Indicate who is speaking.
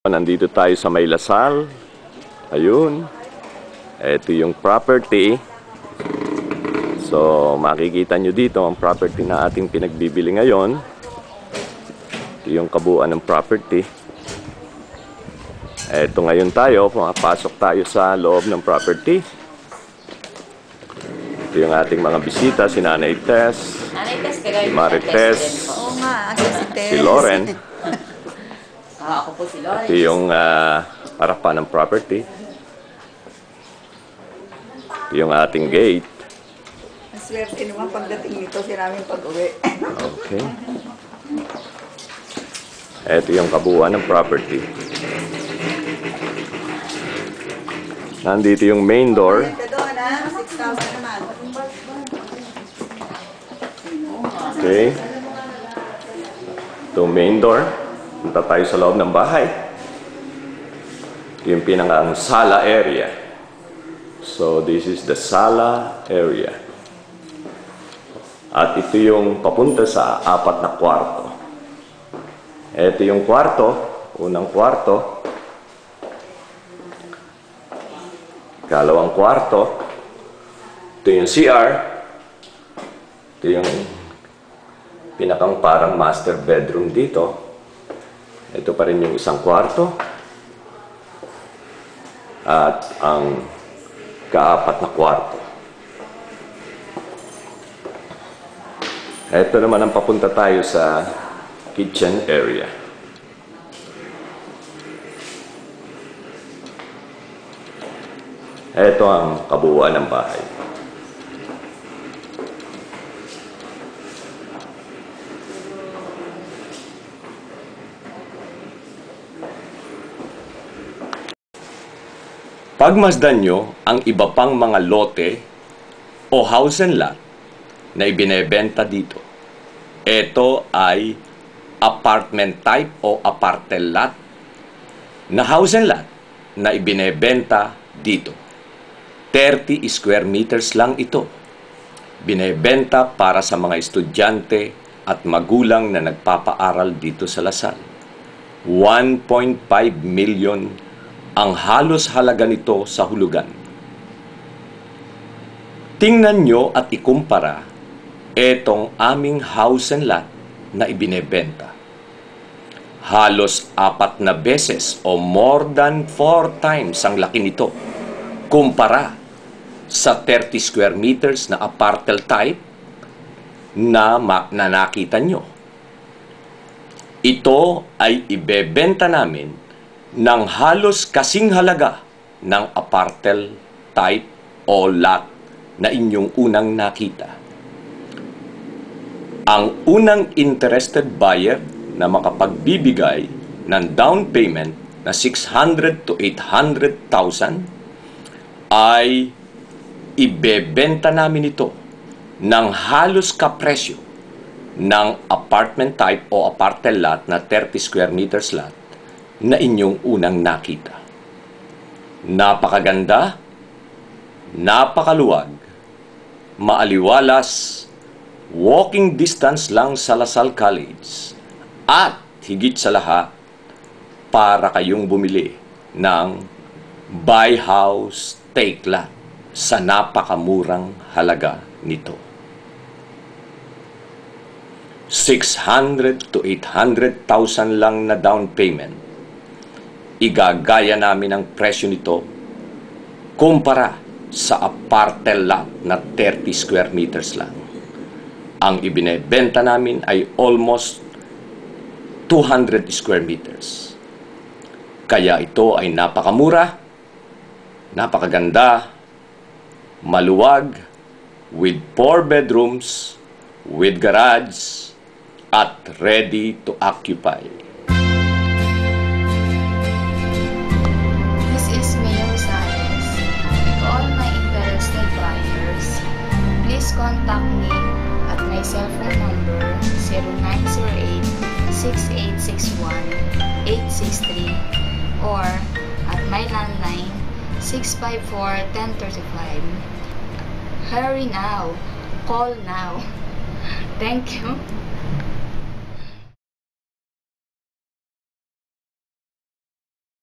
Speaker 1: Nandito tayo sa May Lasal. Ayun. Ito yung property. So, makikita nyo dito ang property na ating pinagbibili ngayon. Ito yung kabuuan ng property. Ito ngayon tayo, pumapasok tayo sa loob ng property. Ito yung ating mga bisita, si Nanay Tess, si Marites, si Loren.
Speaker 2: Ako po si Loren.
Speaker 1: Ito yung harapan ng property. Ito yung ating gate.
Speaker 2: Swerte naman pagdating nito, sinaming pag-uwi.
Speaker 1: Okay. Ito yung kabuuan ng property. Nandito yung main door.
Speaker 2: Ito doon ha, 6,000 naman.
Speaker 1: Okay. Ito main door. Punta tayo sa loob ng bahay. Ito yung pinakang sala area. So, this is the sala area. At ito yung papunta sa 4 na kwarto. Ito yung kwarto, unang kwarto. Ikalawang kwarto. Ito yung CR. Ito yung pinakang parang master bedroom dito. Ito pa rin yung isang kwarto. At ang ka-4 na kwarto. Ito naman ang papunta tayo sa kitchen area. Ito ang kabuuan ng bahay. Pagmasdan nyo ang iba pang mga lote o house and lot na ibinebenta dito. Ito ay apartment type o apartel lot na house and lot na ibinebenta dito. 30 square meters lang ito. Binebenta para sa mga estudyante at magulang na nagpapaaral dito sa Lasal. 1.5 million ang halos halaga nito sa hulugan. Tingnan nyo at ikumpara etong aming house and lot na ibinebenta. Halos 4 na beses o more than 4 times ang laki nito kumpara sa 30 square meters na apartel type na nakita nyo. Ito ay ibebenta namin ng halos kasing halaga ng apartel type o lot na inyong unang nakita. Ang unang interested buyer na makapagbibigay ng down payment na 600 to 800,000 ay ibebenta namin ito ng halos kapresyo ng apartment type o apartel lot na 30 square meters lot na inyong unang nakita. Napakaganda, napakaluwag, maaliwalas, walking distance lang sa Lasal College, at higit sa lahat, para kayong bumili ng buy house, take lot sa napakamurang halaga nito. 600 to 800,000 lang na down payment. Igagaya namin ang presyo nito kumpara sa apartel lot na 30 square meters lang. Ang ibinebenta namin ay almost 200 square meters. Kaya ito ay napakamura, napakaganda, maluwag, with 4 bedrooms, with garage, at ready to occupy.
Speaker 3: Contact me at my cellphone number 0908-6861-863 or at my landline 654-1035. Hurry now! Call now! Thank you!